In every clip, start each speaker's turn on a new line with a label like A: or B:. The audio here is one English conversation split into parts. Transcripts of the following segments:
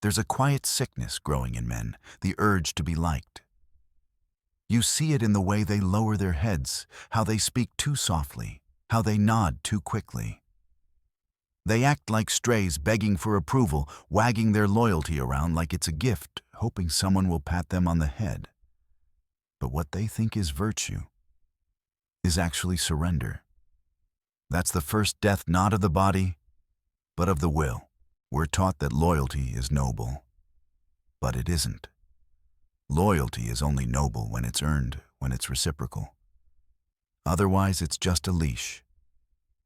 A: There's a quiet sickness growing in men, the urge to be liked. You see it in the way they lower their heads, how they speak too softly, how they nod too quickly. They act like strays begging for approval, wagging their loyalty around like it's a gift, hoping someone will pat them on the head. But what they think is virtue is actually surrender. That's the first death not of the body, but of the will. We're taught that loyalty is noble, but it isn't. Loyalty is only noble when it's earned, when it's reciprocal. Otherwise, it's just a leash.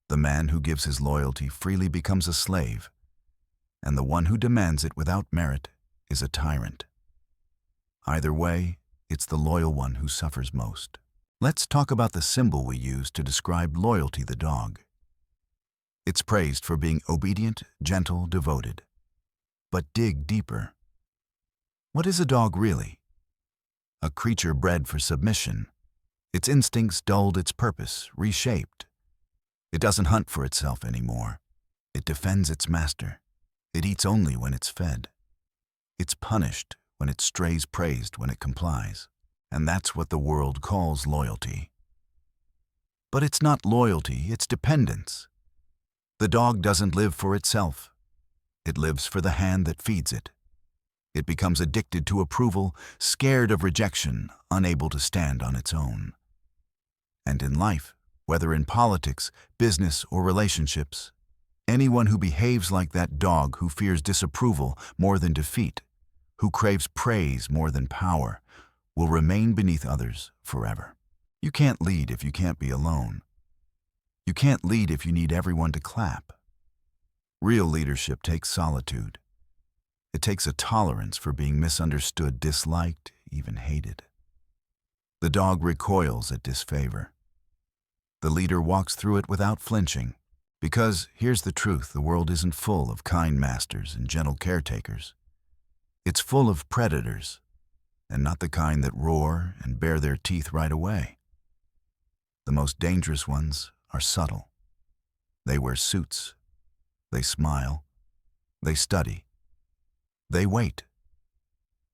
A: The man who gives his loyalty freely becomes a slave, and the one who demands it without merit is a tyrant. Either way, it's the loyal one who suffers most. Let's talk about the symbol we use to describe loyalty, the dog. It's praised for being obedient, gentle, devoted. But dig deeper. What is a dog really? A creature bred for submission. Its instincts dulled its purpose, reshaped. It doesn't hunt for itself anymore. It defends its master. It eats only when it's fed. It's punished when it strays, praised when it complies. And that's what the world calls loyalty. But it's not loyalty, it's dependence. The dog doesn't live for itself. It lives for the hand that feeds it. It becomes addicted to approval, scared of rejection, unable to stand on its own. And in life, whether in politics, business, or relationships, anyone who behaves like that dog who fears disapproval more than defeat, who craves praise more than power, will remain beneath others forever. You can't lead if you can't be alone. You can't lead if you need everyone to clap. Real leadership takes solitude. It takes a tolerance for being misunderstood, disliked, even hated. The dog recoils at disfavor. The leader walks through it without flinching, because here's the truth: the world isn't full of kind masters and gentle caretakers. It's full of predators, and not the kind that roar and bare their teeth right away. The most dangerous ones are subtle. They wear suits. They smile. They study. They wait.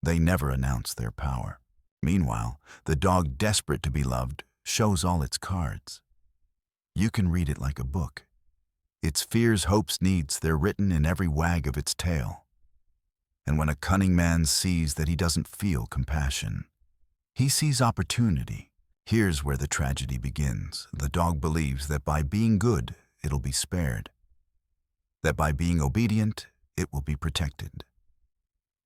A: They never announce their power. Meanwhile, the dog, desperate to be loved, shows all its cards. You can read it like a book. Its fears, hopes, needs, they're written in every wag of its tail. And when a cunning man sees that he doesn't feel compassion, he sees opportunity. Here's where the tragedy begins. The dog believes that by being good, it'll be spared. That by being obedient, it will be protected.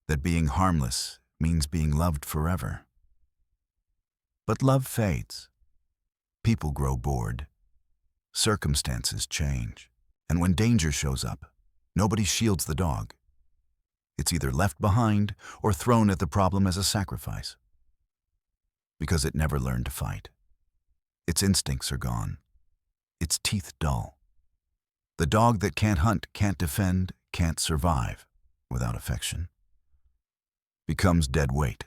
A: That being harmless means being loved forever. But love fades. People grow bored. Circumstances change. And when danger shows up, nobody shields the dog. It's either left behind or thrown at the problem as a sacrifice. Because it never learned to fight. Its instincts are gone. Its teeth dull. The dog that can't hunt, can't defend, can't survive without affection becomes dead weight.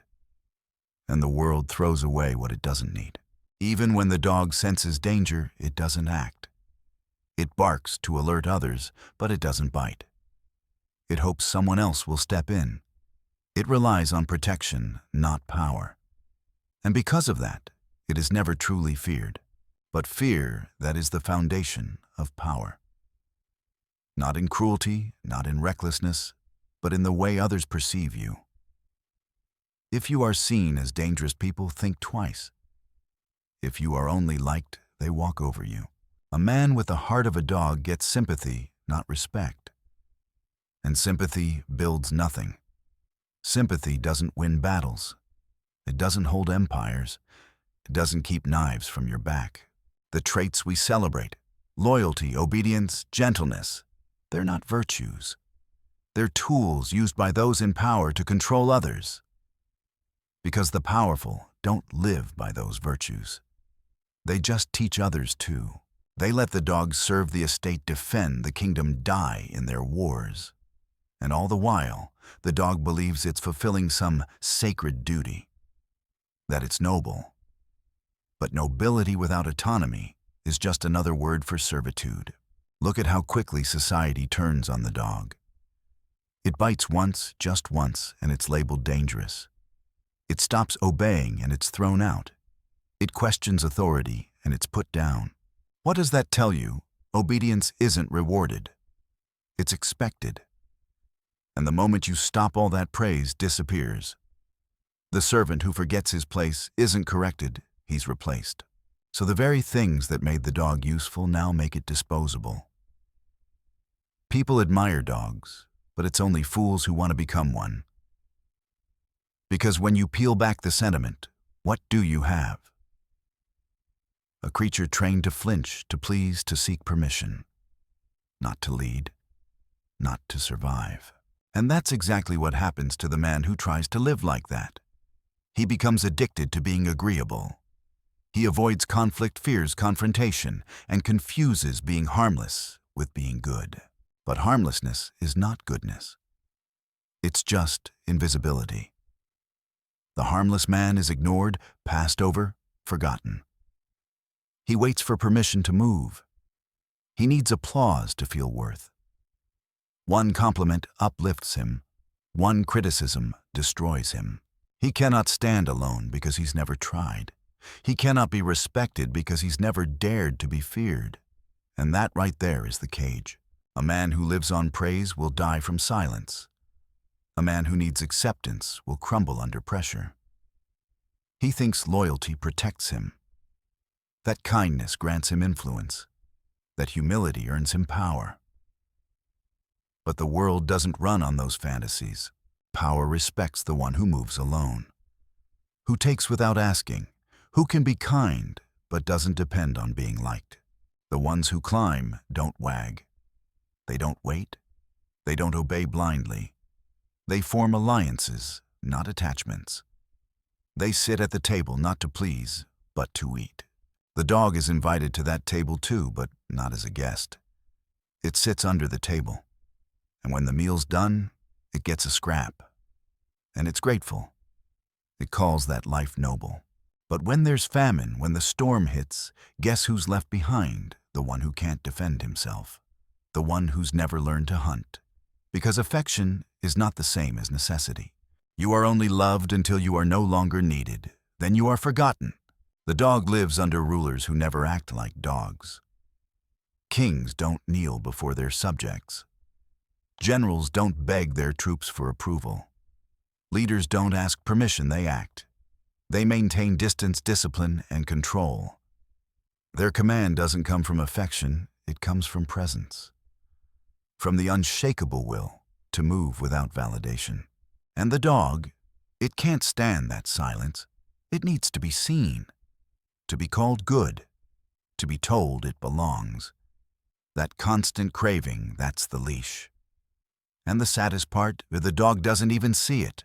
A: And the world throws away what it doesn't need. Even when the dog senses danger, it doesn't act. It barks to alert others, but it doesn't bite. It hopes someone else will step in. It relies on protection, not power. And because of that, it is never truly feared. But fear, that is the foundation of power. Not in cruelty, not in recklessness, but in the way others perceive you. If you are seen as dangerous, people think twice. If you are only liked, they walk over you. A man with the heart of a dog gets sympathy, not respect. And sympathy builds nothing. Sympathy doesn't win battles. It doesn't hold empires. It doesn't keep knives from your back. The traits we celebrate, loyalty, obedience, gentleness, they're not virtues. They're tools used by those in power to control others. Because the powerful don't live by those virtues. They just teach others to. They let the dogs serve the estate, defend the kingdom, die in their wars. And all the while, the dog believes it's fulfilling some sacred duty, that it's noble. But nobility without autonomy is just another word for servitude. Look at how quickly society turns on the dog. It bites once, just once, and it's labeled dangerous. It stops obeying and it's thrown out. It questions authority and it's put down. What does that tell you? Obedience isn't rewarded. It's expected. And the moment you stop, all that praise disappears. The servant who forgets his place isn't corrected, he's replaced. So the very things that made the dog useful now make it disposable. People admire dogs, but it's only fools who want to become one. Because when you peel back the sentiment, what do you have? A creature trained to flinch, to please, to seek permission. Not to lead, not to survive. And that's exactly what happens to the man who tries to live like that. He becomes addicted to being agreeable. He avoids conflict, fears confrontation, and confuses being harmless with being good. But harmlessness is not goodness. It's just invisibility. The harmless man is ignored, passed over, forgotten. He waits for permission to move. He needs applause to feel worth. One compliment uplifts him. One criticism destroys him. He cannot stand alone because he's never tried. He cannot be respected because he's never dared to be feared. And that right there is the cage. A man who lives on praise will die from silence. A man who needs acceptance will crumble under pressure. He thinks loyalty protects him, that kindness grants him influence, that humility earns him power. But the world doesn't run on those fantasies. Power respects the one who moves alone, who takes without asking, who can be kind but doesn't depend on being liked. The ones who climb don't wag. They don't wait. They don't obey blindly. They form alliances, not attachments. They sit at the table not to please, but to eat. The dog is invited to that table too, but not as a guest. It sits under the table, and when the meal's done, it gets a scrap. And it's grateful. It calls that life noble. But when there's famine, when the storm hits, guess who's left behind? The one who can't defend himself. The one who's never learned to hunt. Because affection is not the same as necessity. You are only loved until you are no longer needed. Then you are forgotten. The dog lives under rulers who never act like dogs. Kings don't kneel before their subjects. Generals don't beg their troops for approval. Leaders don't ask permission, they act. They maintain distance, discipline, and control. Their command doesn't come from affection, it comes from presence. From the unshakable will to move without validation. And the dog, it can't stand that silence. It needs to be seen, to be called good, to be told it belongs. That constant craving, that's the leash. And the saddest part, the dog doesn't even see it.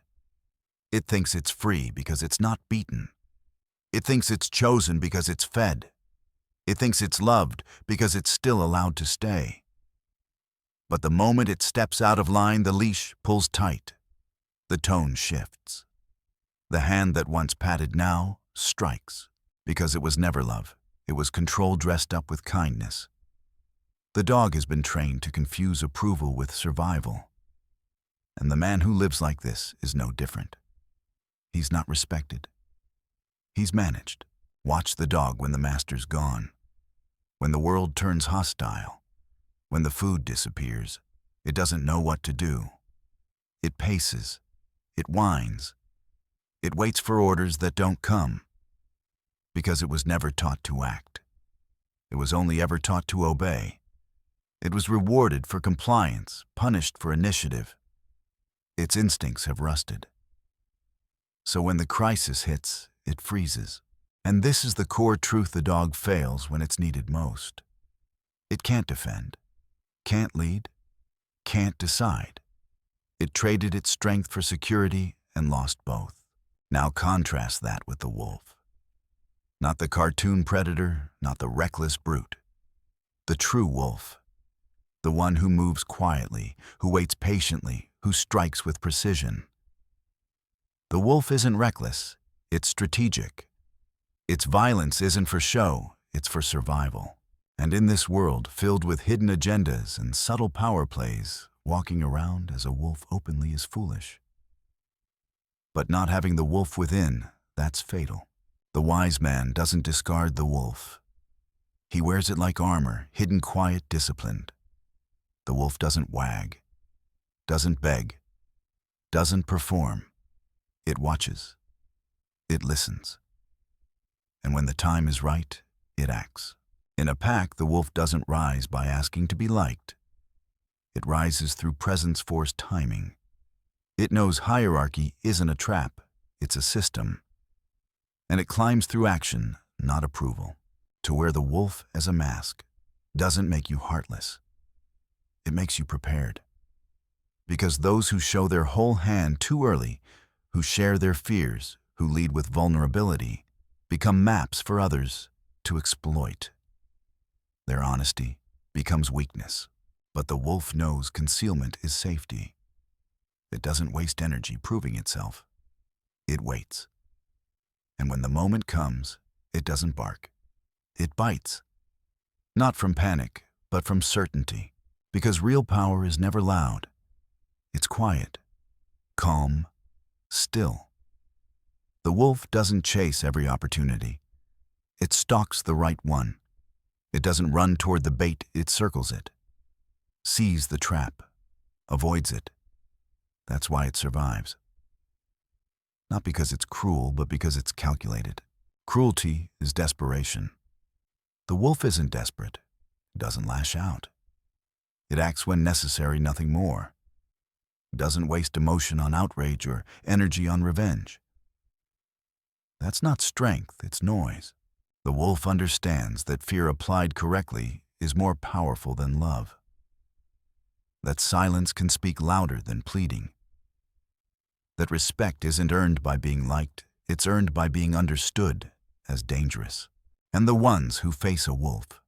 A: It thinks it's free because it's not beaten. It thinks it's chosen because it's fed. It thinks it's loved because it's still allowed to stay. But the moment it steps out of line, the leash pulls tight. The tone shifts. The hand that once patted now strikes, because it was never love. It was control dressed up with kindness. The dog has been trained to confuse approval with survival. And the man who lives like this is no different. He's not respected. He's managed. Watch the dog when the master's gone. When the world turns hostile. When the food disappears. It doesn't know what to do. It paces. It whines. It waits for orders that don't come. Because it was never taught to act. It was only ever taught to obey. It was rewarded for compliance, punished for initiative. Its instincts have rusted. So when the crisis hits, it freezes. And this is the core truth: the dog fails when it's needed most. It can't defend, can't lead, can't decide. It traded its strength for security and lost both. Now contrast that with the wolf. Not the cartoon predator, not the reckless brute. The true wolf. The one who moves quietly, who waits patiently, who strikes with precision. The wolf isn't reckless, it's strategic. Its violence isn't for show, it's for survival. And in this world filled with hidden agendas and subtle power plays, walking around as a wolf openly is foolish. But not having the wolf within, that's fatal. The wise man doesn't discard the wolf. He wears it like armor, hidden, quiet, disciplined. The wolf doesn't wag, doesn't beg, doesn't perform. It watches. It listens. And when the time is right, it acts. In a pack, the wolf doesn't rise by asking to be liked. It rises through presence-force timing. It knows hierarchy isn't a trap, it's a system. And it climbs through action, not approval. To wear the wolf as a mask doesn't make you heartless. It makes you prepared. Because those who show their whole hand too early, who share their fears, who lead with vulnerability, become maps for others to exploit. Their honesty becomes weakness. But the wolf knows concealment is safety. It doesn't waste energy proving itself. It waits. And when the moment comes, it doesn't bark. It bites. Not from panic, but from certainty. Because real power is never loud. It's quiet, calm, still. The wolf doesn't chase every opportunity. It stalks the right one. It doesn't run toward the bait, it circles it. Sees the trap, avoids it. That's why it survives. Not because it's cruel, but because it's calculated. Cruelty is desperation. The wolf isn't desperate. It doesn't lash out. It acts when necessary, nothing more. It doesn't waste emotion on outrage or energy on revenge. That's not strength, it's noise. The wolf understands that fear applied correctly is more powerful than love. That silence can speak louder than pleading. That respect isn't earned by being liked, it's earned by being understood as dangerous. And the ones who face a wolf,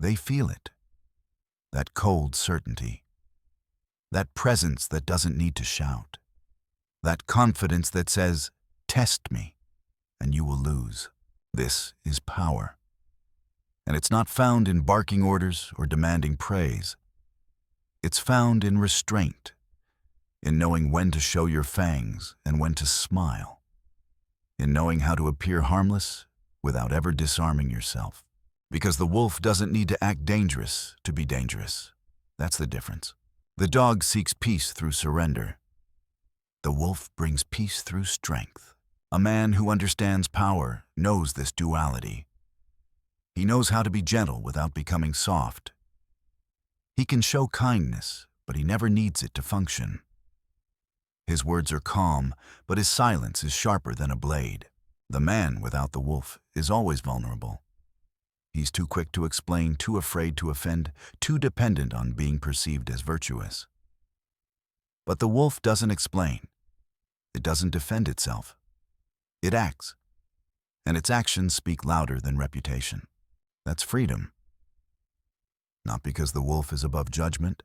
A: they feel it. That cold certainty. That presence that doesn't need to shout. That confidence that says, "Test me, and you will lose." This is power. And it's not found in barking orders or demanding praise. It's found in restraint, in knowing when to show your fangs and when to smile, in knowing how to appear harmless without ever disarming yourself. Because the wolf doesn't need to act dangerous to be dangerous. That's the difference. The dog seeks peace through surrender. The wolf brings peace through strength. A man who understands power knows this duality. He knows how to be gentle without becoming soft. He can show kindness, but he never needs it to function. His words are calm, but his silence is sharper than a blade. The man without the wolf is always vulnerable. He's too quick to explain, too afraid to offend, too dependent on being perceived as virtuous. But the wolf doesn't explain. It doesn't defend itself. It acts. And its actions speak louder than reputation. That's freedom. Not because the wolf is above judgment,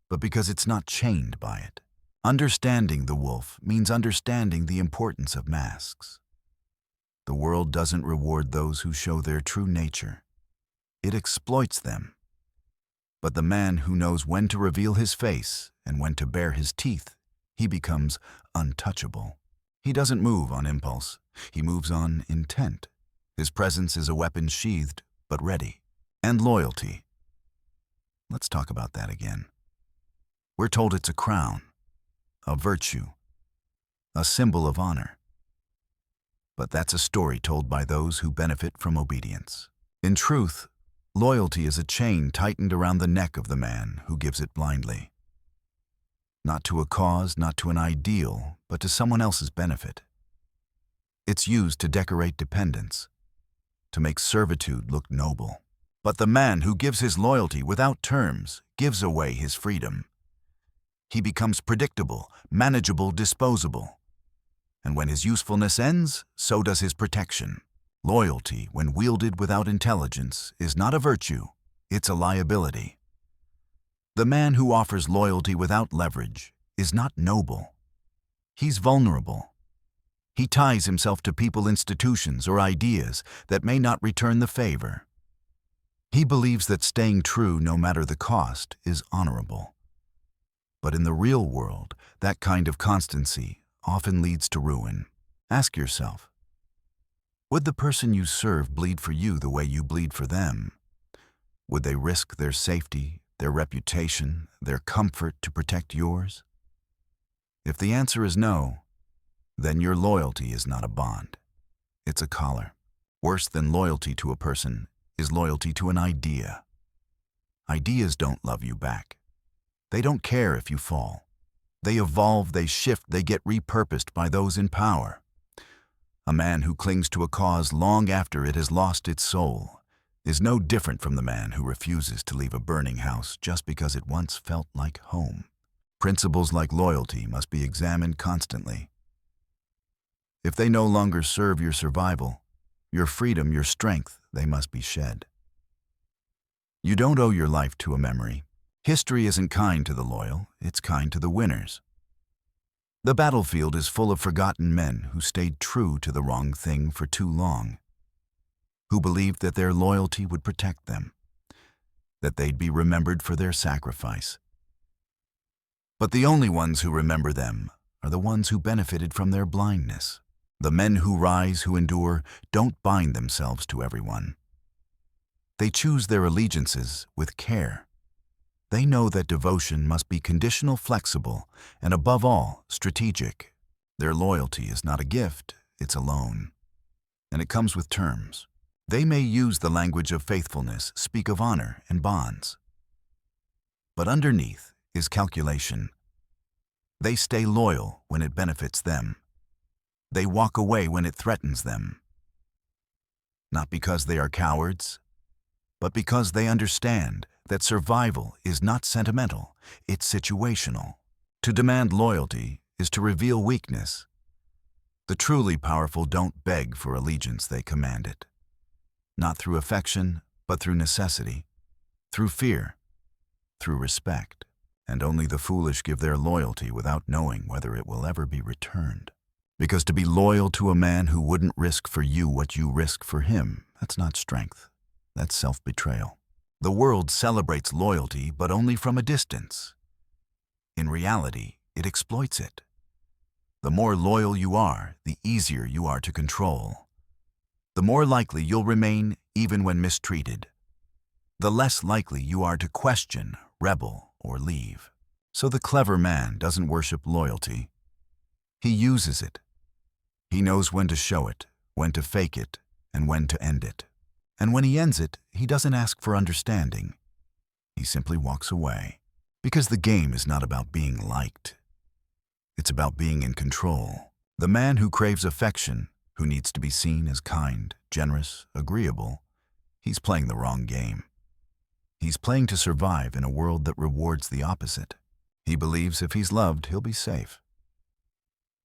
A: but because it's not chained by it. Understanding the wolf means understanding the importance of masks. The world doesn't reward those who show their true nature. It exploits them. But the man who knows when to reveal his face and when to bare his teeth, he becomes untouchable. He doesn't move on impulse. He moves on intent. His presence is a weapon sheathed, but ready. And loyalty. Let's talk about that again. We're told it's a crown, a virtue, a symbol of honor. But that's a story told by those who benefit from obedience. In truth, loyalty is a chain tightened around the neck of the man who gives it blindly. Not to a cause, not to an ideal, but to someone else's benefit. It's used to decorate dependence, to make servitude look noble. But the man who gives his loyalty without terms gives away his freedom. He becomes predictable, manageable, disposable. And when his usefulness ends, so does his protection. Loyalty, when wielded without intelligence, is not a virtue, it's a liability. The man who offers loyalty without leverage is not noble. He's vulnerable. He ties himself to people, institutions, or ideas that may not return the favor. He believes that staying true, no matter the cost, is honorable. But in the real world, that kind of constancy often leads to ruin. Ask yourself, would the person you serve bleed for you the way you bleed for them? Would they risk their safety, their reputation, their comfort to protect yours? If the answer is no, then your loyalty is not a bond. It's a collar. Worse than loyalty to a person is loyalty to an idea. Ideas don't love you back. They don't care if you fall. They evolve, they shift, they get repurposed by those in power. A man who clings to a cause long after it has lost its soul is no different from the man who refuses to leave a burning house just because it once felt like home. Principles like loyalty must be examined constantly. If they no longer serve your survival, your freedom, your strength, they must be shed. You don't owe your life to a memory. History isn't kind to the loyal, it's kind to the winners. The battlefield is full of forgotten men who stayed true to the wrong thing for too long, who believed that their loyalty would protect them, that they'd be remembered for their sacrifice. But the only ones who remember them are the ones who benefited from their blindness. The men who rise, who endure, don't bind themselves to everyone. They choose their allegiances with care. They know that devotion must be conditional, flexible, and above all, strategic. Their loyalty is not a gift, it's a loan. And it comes with terms. They may use the language of faithfulness, speak of honor and bonds. But underneath is calculation. They stay loyal when it benefits them. They walk away when it threatens them. Not because they are cowards, but because they understand that survival is not sentimental, it's situational. To demand loyalty is to reveal weakness. The truly powerful don't beg for allegiance, they command it. Not through affection, but through necessity, through fear, through respect. And only the foolish give their loyalty without knowing whether it will ever be returned. Because to be loyal to a man who wouldn't risk for you what you risk for him, that's not strength, that's self-betrayal. The world celebrates loyalty, but only from a distance. In reality, it exploits it. The more loyal you are, the easier you are to control. The more likely you'll remain even when mistreated. The less likely you are to question, rebel, or leave. So the clever man doesn't worship loyalty. He uses it. He knows when to show it, when to fake it, and when to end it. And when he ends it, he doesn't ask for understanding. He simply walks away. Because the game is not about being liked. It's about being in control. The man who craves affection, who needs to be seen as kind, generous, agreeable, he's playing the wrong game. He's playing to survive in a world that rewards the opposite. He believes if he's loved, he'll be safe.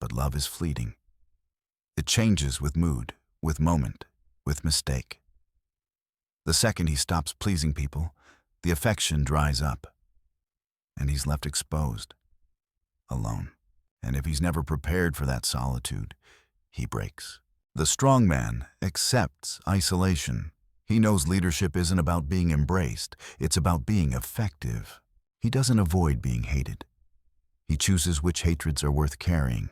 A: But love is fleeting. It changes with mood, with moment, with mistake. The second he stops pleasing people, the affection dries up, and he's left exposed, alone. And if he's never prepared for that solitude, he breaks. The strong man accepts isolation. He knows leadership isn't about being embraced, it's about being effective. He doesn't avoid being hated. He chooses which hatreds are worth carrying.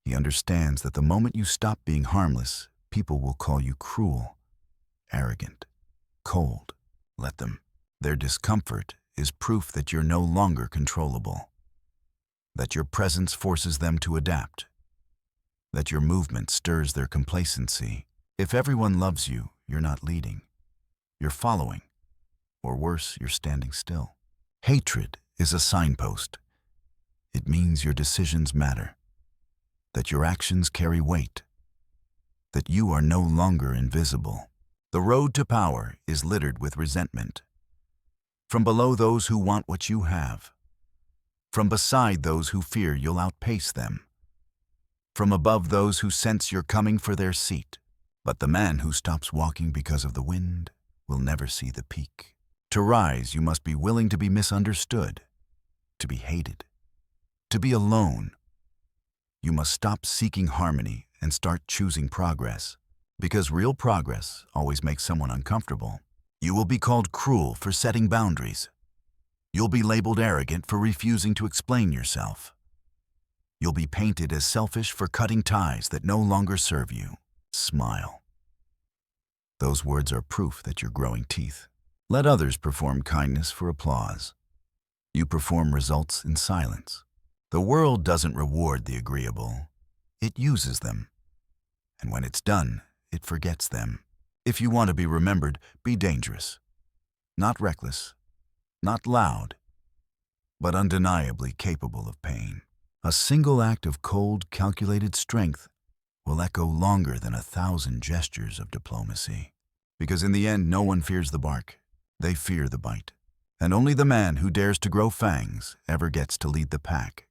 A: He understands that the moment you stop being harmless, people will call you cruel, arrogant, cold. Let them. Their discomfort is proof that you're no longer controllable, that your presence forces them to adapt, that your movement stirs their complacency. If everyone loves you, you're not leading. You're following. Or worse, you're standing still. Hatred is a signpost. It means your decisions matter, that your actions carry weight, that you are no longer invisible. The road to power is littered with resentment. From below those who want what you have. From beside those who fear you'll outpace them. From above those who sense you're coming for their seat. But the man who stops walking because of the wind will never see the peak. To rise, you must be willing to be misunderstood, to be hated, to be alone. You must stop seeking harmony and start choosing progress, because real progress always makes someone uncomfortable. You will be called cruel for setting boundaries, You'll be labeled arrogant for refusing to explain yourself. You'll be painted as selfish for cutting ties that no longer serve you. Smile. Those words are proof that you're growing teeth. Let others perform kindness for applause. You perform results in silence. The world doesn't reward the agreeable. It uses them. And when it's done, it forgets them. If you want to be remembered, be dangerous. Not reckless, not loud, but undeniably capable of pain. A single act of cold, calculated strength will echo longer than 1,000 gestures of diplomacy. Because in the end, no one fears the bark. They fear the bite. And only the man who dares to grow fangs ever gets to lead the pack.